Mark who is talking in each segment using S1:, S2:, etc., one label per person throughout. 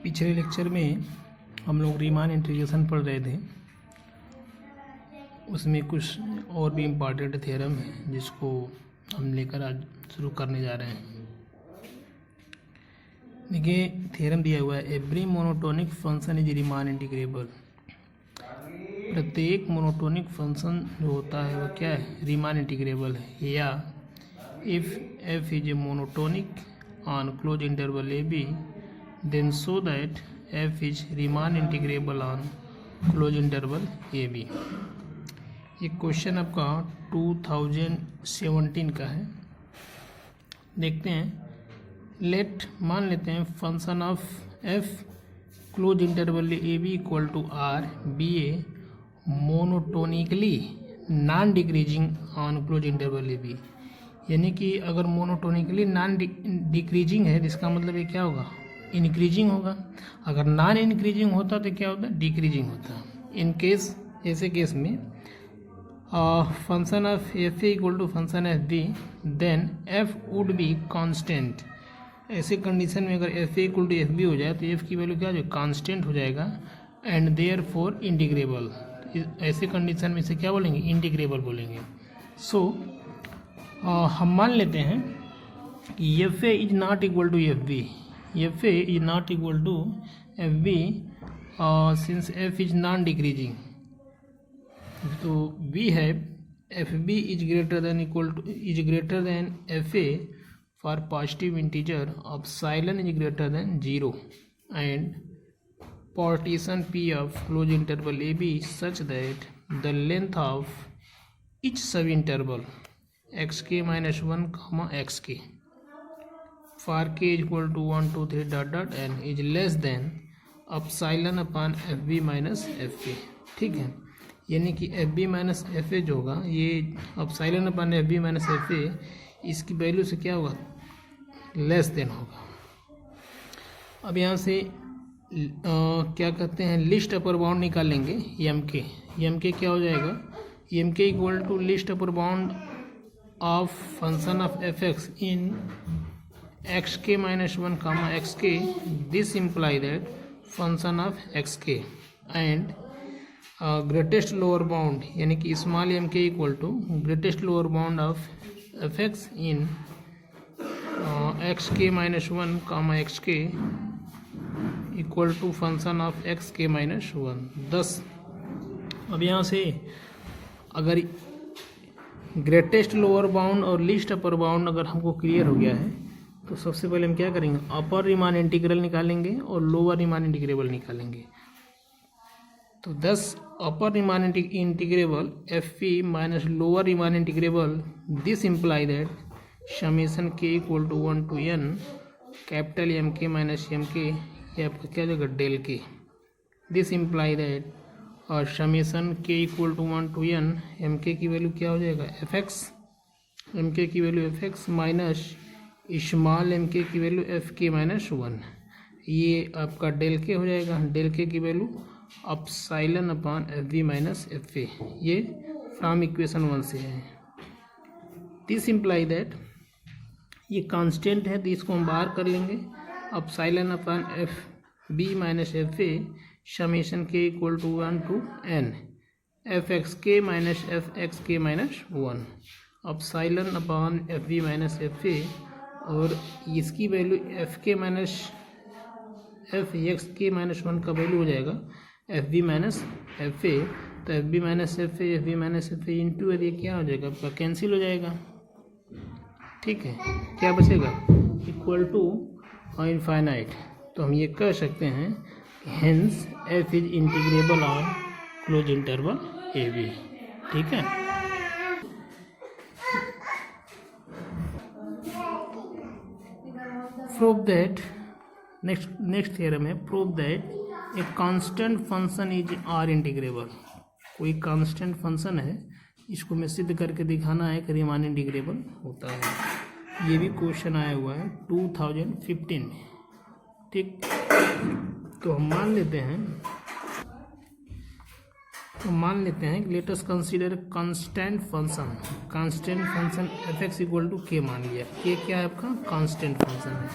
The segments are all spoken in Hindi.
S1: पिछले लेक्चर में हम लोग रीमान इंटीग्रेशन पढ़ रहे थे। उसमें कुछ और भी इम्पॉर्टेंट थ्योरम है जिसको हम लेकर आज शुरू करने जा रहे हैं। देखिए थ्योरम दिया हुआ है, every monotonic function is Riemann integrable. प्रत्येक मोनोटोनिक फंक्शन जो होता है वह क्या है, रीमान इंटीग्रेबल है। या if F is a monotonic on close interval A B then so that F is Riemann integrable on close interval A B. ये क्वेश्चन आपका 2017 का है। देखते हैं, लेट मान लेते हैं function of F close interval A B equal to R be a monotonically non decreasing on close interval A B. यानी कि अगर मोनोटोनिकली नॉन डिक्रीजिंग है तो इसका मतलब ये क्या होगा, इंक्रीजिंग होगा। अगर नॉन इंक्रीजिंग होता तो क्या होता, डिक्रीजिंग होता। इन केस ऐसे केस में function of F A equal to function F B then F would be constant. ऐसे कंडीशन में अगर F A equal to F B हो जाए तो एफ की वैल्यू क्या हो जाए, कांस्टेंट हो जाएगा एंड देयर फॉर इंटीग्रेबल। ऐसे कंडीशन में से क्या बोलेंगे, इंटीग्रेबल बोलेंगे। सो हम मान लेते हैं कि F A is not equal to F B. F A is not equal to F B since F is non decreasing. तो we have F B is greater than F A for positive integer of psilon is greater than 0 and partition P of closed interval AB such that the length of each subinterval xk minus 1 comma xk for k is equal to 1 2 3 dot dot n is less than epsilon upon fb minus fk। ठीक है, यानी कि fb माइनस एफ ए जो होगा ये epsilon upon fb minus F ए, इसकी वैल्यू से क्या होगा, लेस देन होगा। अब यहाँ से क्या कहते हैं, लिस्ट अपर बाउंड निकालेंगे एम के क्या हो जाएगा, M K equal to least upper bound of function of F X in X K minus 1 comma X K. This imply that function of X K and greatest lower bound यानी कि small M K equal to greatest lower bound of F X in X K minus 1 comma X K equal to function of X K minus 1 10। अब यहाँ से अगर ग्रेटेस्ट लोअर बाउंड और लिस्ट अपर बाउंड अगर हमको क्लियर हो गया है तो सबसे पहले हम क्या करेंगे, अपर रीमान इंटीग्रल निकालेंगे और लोअर रीमान इंटीग्रेबल निकालेंगे। तो 10 upper Riemann integrable F P minus lower Riemann integrable, this imply that summation K equal to 1 to n capital M K minus M K, ये आपका क्या जाएगा, del K. This imply that और summation K equal to 1 to n M K की वैल्यू क्या हो जाएगा, एफ एक्स, एम के की value F X minus small M K की वैल्यू एफ के माइनस 1, ये आपका डेल के हो जाएगा। डेल के की value epsilon upon F B minus F A, ये फ्रॉम इक्वेशन 1 से है। दिस इम्प्लाई दैट ये कांस्टेंट है तो इसको हम बाहर कर लेंगे, epsilon upon F B minus F A summation K equal to 1 to n F X K minus F X K minus 1 epsilon upon F B minus F A, और इसकी value F K minus F X K minus 1 का वैल्यू हो जाएगा F B minus F A. तो F B minus F B minus F into ये क्या हो जाएगा, आपका कैंसिल हो जाएगा। ठीक है, क्या बचेगा, इक्वल टू इनफाइनाइट। तो हम ये कह सकते हैं hence F is integrable on close interval A B. ठीक है, प्रूव दैट नेक्स्ट थ्योरम है, prove that a constant function is R integrable. कोई कांस्टेंट फंक्शन है, इसको मैं सिद्ध करके दिखाना है कि रीमान इंटीग्रेबल होता है। ये भी क्वेश्चन आया हुआ है 2015 में। ठीक, तो हम मान लेते हैं let us consider constant function F X equal to K मान लिया। के क्या है आपका, कांस्टेंट फंक्शन है।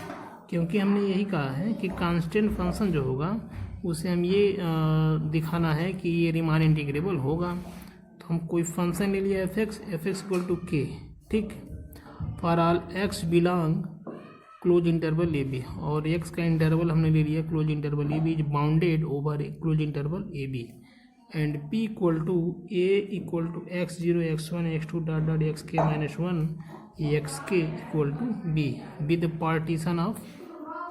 S1: क्योंकि हमने यही कहा है कि कांस्टेंट फंक्शन जो होगा उसे हम ये दिखाना है कि ये रीमान इंटीग्रेबल होगा। तो हम कोई फंक्शन ले लिया F X equal to K, ठीक, for all X belong close interval A B, और एक्स का इंटरवल हमने ले लिया close interval A B is bounded over close interval A B, and P equal to A equal to x0 x1 x2 dot dot X K minus 1 X K equal to B with partition of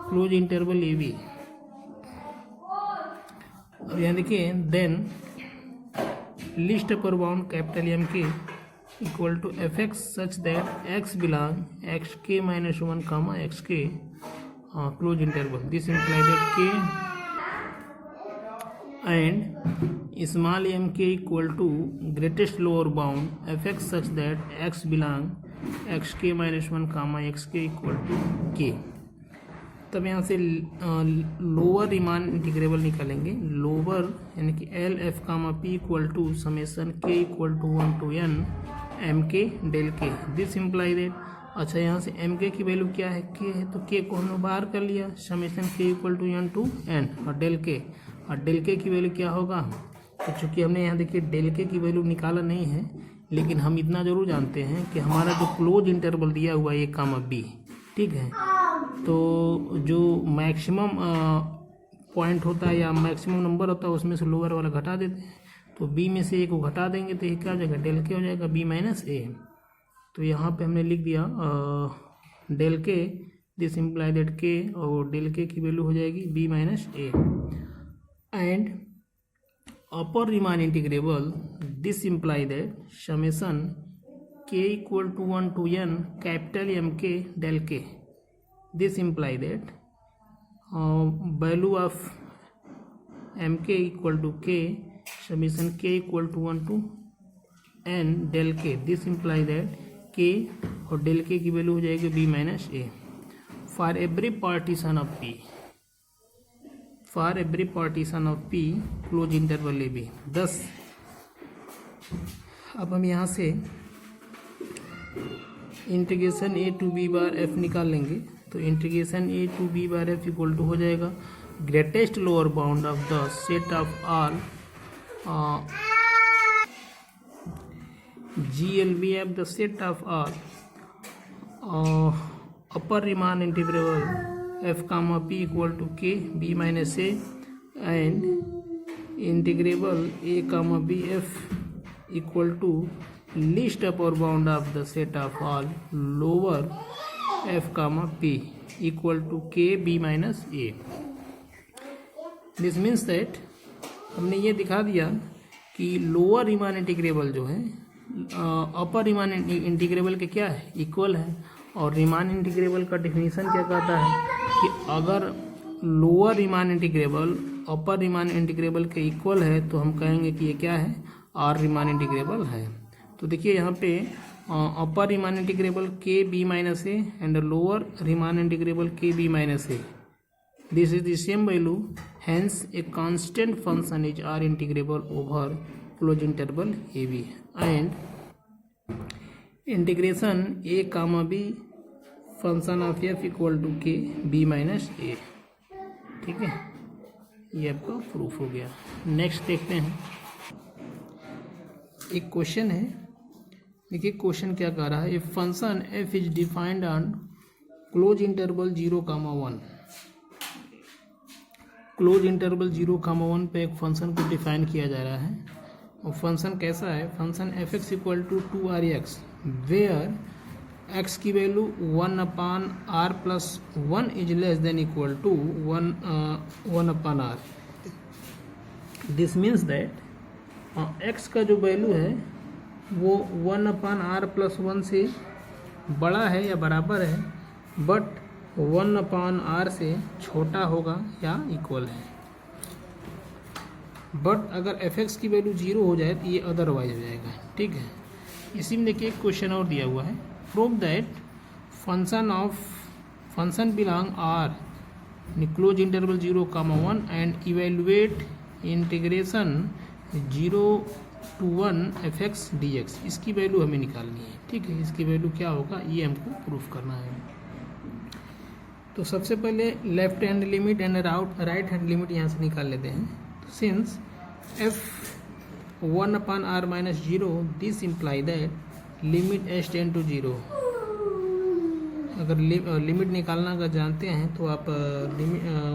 S1: close interval A B. अब यहाँ देखिए, then least upper bound capital M K equal to F X such that X belong X K minus 1 comma X K closed interval, this imply that K and small M K equal to greatest lower bound F X such that X belong X K minus 1 comma X K equal to K. तब यहाँ से लोअर रीमान इंटीग्रेबल निकालेंगे, लोअर यानी कि L F comma P equal to summation K equal to 1 to n M K del K, this imply that. अच्छा, यहाँ से एम के की वैल्यू क्या है, के है, तो के को हमने बाहर कर लिया, summation K equal to n to n, और डेल के की वैल्यू क्या होगा। तो चूँकि हमने यहाँ देखिए डेल के की वैल्यू निकाला नहीं है, लेकिन हम इतना जरूर जानते हैं कि हमारा जो क्लोज इंटरवल दिया हुआ है ए कामा बी, ठीक है, तो जो मैक्सिमम पॉइंट होता है या मैक्सिमम नंबर होता है उसमें से लोअर वाला घटा देते हैं, तो बी में से ए को घटा देंगे तो ये क्या हो जाएगा, डेल के हो जाएगा बी माइनस ए। तो यहाँ पे हमने लिख दिया del K, this imply that K, और डेल के की वैल्यू हो जाएगी B minus A, and upper Riemann integrable this imply that summation K equal to 1 to n capital M K del K, this imply that value of M K equal to K summation K equal to 1 to n del K, this imply that K और डेल के की वैल्यू हो जाएगी B minus A for every partition of P, for every partition of P close interval A B 10। अब हम यहाँ से integration A to B bar F निकाल लेंगे, तो integration A to B bar F equal to हो जाएगा greatest lower bound of the set of all GLB of the set of all upper Riemann integral f comma p equal to k b minus a and integrable a comma b f equal to least upper bound of the set of all lower f comma p equal to k b minus a. This means that हमने ये दिखा दिया कि लोअर रीमान इंटीग्रेबल जो है अपर रीमान इंटीग्रेबल के क्या है, इक्वल है, और रीमान इंटीग्रेबल का डेफिनेशन क्या कहता है कि अगर लोअर रीमान इंटीग्रेबल अपर रीमान इंटीग्रेबल के इक्वल है तो हम कहेंगे कि ये क्या है, आर रीमान इंटीग्रेबल है। तो देखिए यहाँ पे upper Riemann integrable K B minus A and lower Riemann integrable K B minus A, this is the same value, hence a constant function is r integrable over closed interval ab and integration a comma b function of f equal to k b minus a। ठीक है, ये आपका प्रूफ हो गया। नेक्स्ट देखते हैं, एक क्वेश्चन है, देखिए क्वेश्चन क्या कह रहा है, a function f is defined on close interval 0,1, close interval 0,1 पे एक फंक्शन को डिफाइन किया जा रहा है, और फंक्शन कैसा है, function F X equal to 2rx where X की वैल्यू 1/r plus 1 is less than equal to 1/r। This means that X का जो वैल्यू है वो 1/r प्लस 1 से बड़ा है या बराबर है, बट 1/r से छोटा होगा या इक्वल है। बट अगर एफ एक्स की वैल्यू 0 हो जाए तो ये अदरवाइज हो जाएगा। ठीक है, इसी में देखिए एक क्वेश्चन और दिया हुआ है, prove that function belong R close interval 0,1 and evaluate integration 0 to 1 F X D X, इसकी वैल्यू हमें निकालनी है। ठीक है, इसकी वैल्यू क्या होगा ये हमको प्रूफ करना है। तो सबसे पहले left hand limit and right hand limit यहाँ से निकाल लेते हैं। तो since F 1/r-0 this imply that limit H tend to 0। अगर लिमिट निकालना अगर जानते हैं तो आप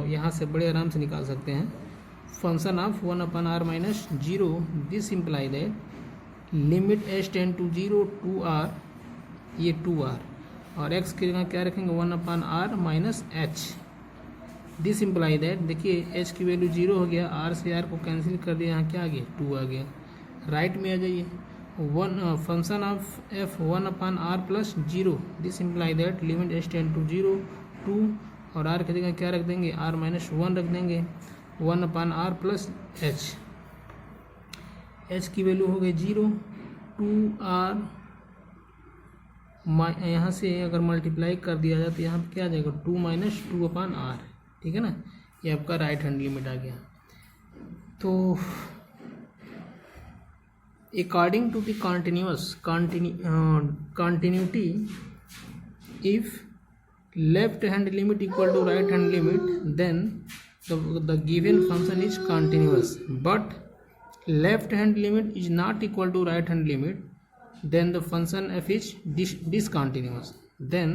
S1: यहाँ से बड़े आराम से निकाल सकते हैं। Function of 1/r-0 this imply that limit H tend to 0 2r, ये 2r, और x की जगह क्या रखेंगे 1/r-h। दिस इम्प्लाई दैट, देखिए h की वैल्यू 0 हो गया, r से r को कैंसिल कर दिया, यहाँ क्या आ गया 2 आ गया। राइट में आ जाइए, function of f 1/r+0 this imply that limit h tend to 0 2, और r की जगह क्या रख देंगे r-1 रख देंगे 1/r+h। h की वैल्यू हो गई 0 2r, यहाँ से अगर मल्टीप्लाई कर दिया जाए तो यहाँ पे क्या आ जाएगा 2 - 2/r, ठीक है ना। ये आपका राइट हैंड लिमिट आ गया। तो according to the continuity if left hand limit equal to right hand limit then the given function is continuous, but left hand limit is not equal to right hand limit then the function f is discontinuous, then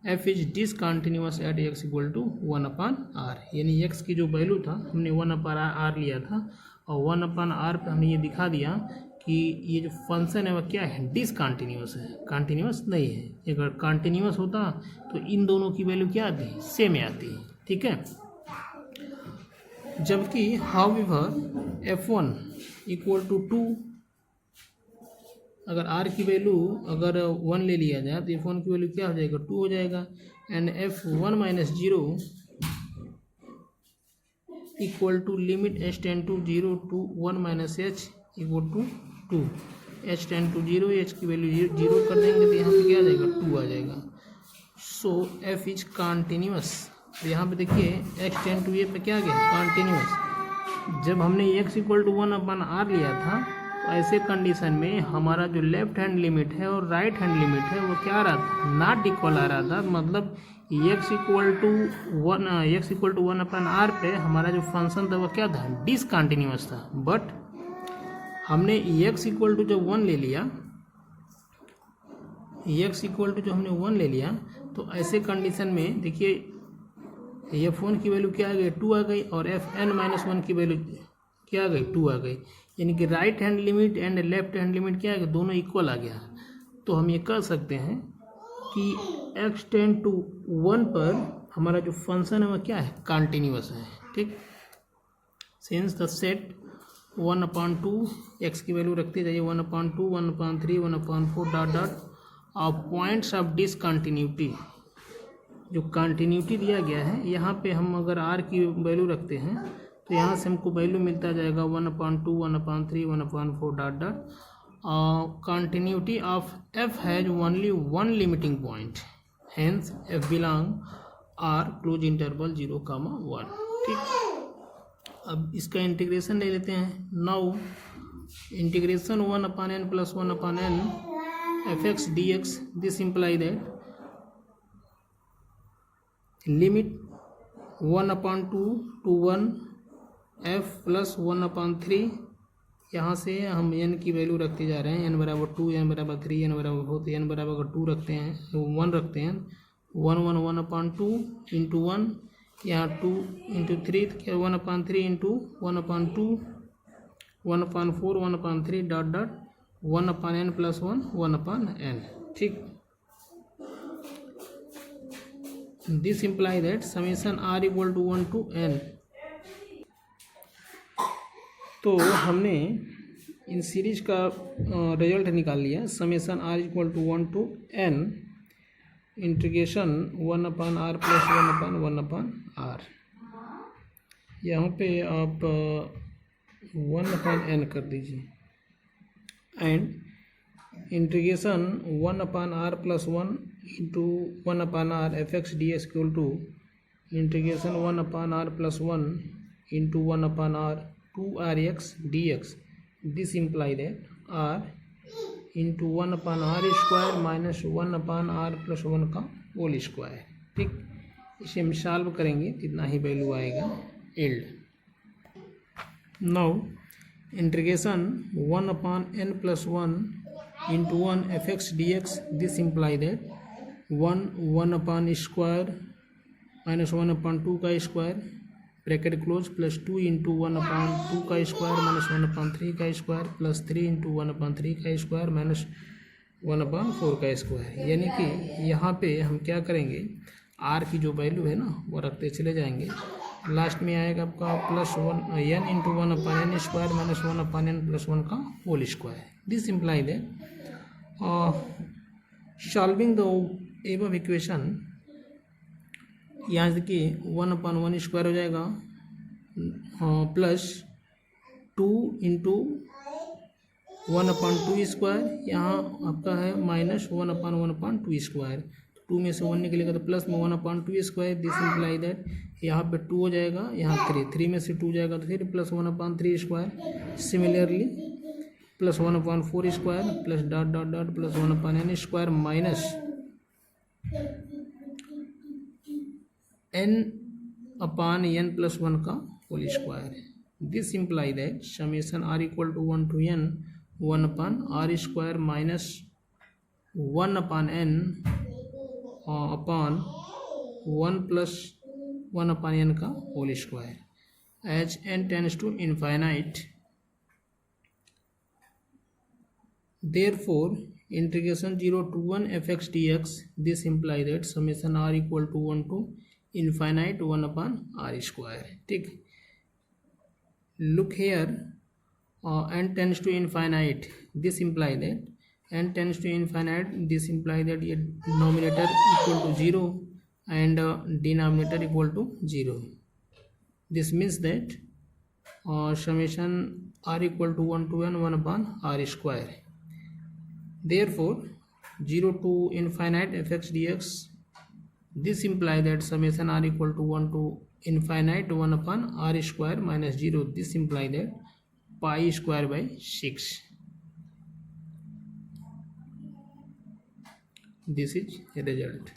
S1: f is discontinuous at x equal to 1/r। यानी x की जो वैल्यू था हमने 1/r लिया था और 1/r पे हमने ये दिखा दिया कि ये जो फंक्शन है वह क्या है डिसकंटिन्यूअस है, कंटिन्यूअस नहीं है। अगर कंटिन्यूअस होता तो इन दोनों की वैल्यू क्या आती है सेम आती है, ठीक है। जबकि हाउएवर f1 इक्वल टू 2, अगर r की वैल्यू अगर 1 ले लिया जाए तो f1 की वैल्यू क्या हो जाएगा 2 हो जाएगा। And f1 - 0 equal to limit h tend to 0 two 1 - h equal to 2, h tend to 0, h की वैल्यू 0 कर देंगे तो यहाँ पे क्या आ जाएगा 2 आ जाएगा। सो f इज कॉन्टिन्यूअस। तो यहाँ पे देखिए x टेंड टू ये पे क्या आ गया कॉन्टिन्यूअस। जब हमने x इक्वल टू 1/r लिया था तो ऐसे कंडीशन में हमारा जो लेफ्ट हैंड लिमिट है और राइट हैंड लिमिट है वो क्या आ रहा था नॉट इक्वल आ रहा था। मतलब x इक्वल टू 1/r पे हमारा जो फंक्शन था वो क्या था डिसकंटिन्यूअस था। बट हमने x इक्वल टू जब 1 ले लिया, x इक्वल टू जो हमने 1 ले लिया तो ऐसे कंडीशन में देखिए f1 की वैल्यू क्या आ गई 2 आ गई और fn-1 की वैल्यू क्या आ गई 2 आ गई। यानी कि right hand limit and left hand limit क्या आ गया दोनों इक्वल आ गया। तो हम ये कह सकते हैं कि x टेंड टू 1 पर हमारा जो फंक्शन है वह क्या है कंटिन्यूअस है, ठीक। सिंस द सेट 1/2 x की वैल्यू रखते जाइए 1/2 1/3 1/4 dot dot of points of discontinuity. जो कंटिन्यूटी दिया गया है यहाँ पे हम अगर r की वैल्यू रखते हैं तो यहाँ से हमको वैल्यू मिलता जाएगा 1/2 1/3 1/4 dot dot. Continuity of f has only one limiting point, hence f belong r close interval 0, 1, ठीक। अब इसका इंटीग्रेशन ले लेते हैं। Now integration 1/n + 1/n fx dx this imply that limit 1/2 to 1 f + 1/3। यहाँ से हम n की वैल्यू रखते जा रहे हैं n = 2 n = 3 n = 4 तो n = 2 रखते हैं 1 रखते हैं 1 1 1/2 इंटू 1, यहाँ 2 इंटू 3 क्या 1/3 into 1/2 1/4 1/3 dot dot 1/n + 1 1/n, ठीक। This imply that summation r equal to 1 to n। तो हमने इन सीरीज का रिजल्ट निकाल लिया। Summation r equal to 1 to n integration 1/r + 1/1/r। यहाँ पे आप 1/n कर दीजिए and integration 1/r + 1 into 1/r fx dx equal to integration 1/r + 1 into 1/r 2rx dx। This imply that r into 1/r² - 1/r + 1 का होल स्क्वायर, ठीक। इसे हम सॉल्व करेंगे तो इतना ही वैल्यू आएगा yield. Now integration 1/n+1 into 1 fx dx. This imply that 1/square minus 1/2 का square bracket close plus 2 into 1/2 का स्क्वायर माइनस 1/3 का स्क्वायर प्लस 3 into 1/3 का स्क्वायर माइनस 1/4 का स्क्वायर. यानी कि यहाँ पे हम क्या करेंगे, आर की जो वैल्यू है ना वो रखते चले जाएंगे. लास्ट में आएगा आपका +1 n into 1/n square minus 1/n+1 का whole square. This imply that solving the above equation, यहाँ देखिए 1/1 स्क्वायर हो जाएगा प्लस 2 into 1/2 स्क्वायर, यहाँ आपका है माइनस 1/1/2 स्क्वायर. 2 में से 1 निकलेगा तो प्लस में 1/2 स्क्वायर. दिस इम्प्लाई दैट यहाँ पे 2 हो जाएगा, यहाँ 3 में से 2 जाएगा तो फिर plus 1/3 square. Similarly plus 1/4 square plus dot dot dot plus 1/n square minus n/n+1 का whole square. This imply that summation r equal to 1 to n 1/r square minus 1/n upon 1 plus 1/n का whole square. As n tends to infinite, therefore integration 0 to 1 fx dx. This imply that summation r equal to 1 to infinite 1/r square. ठीक, look here, n tends to infinite. This imply that n tends to infinite. This imply that ये denominator equal to 0 and denominator equal to 0. This means that summation r equal to 1 to n 1/r square. Therefore 0 to infinite fx dx. This imply that summation r equal to 1 to infinite 1/r square minus 0. This imply that pi square by 6. This is a result.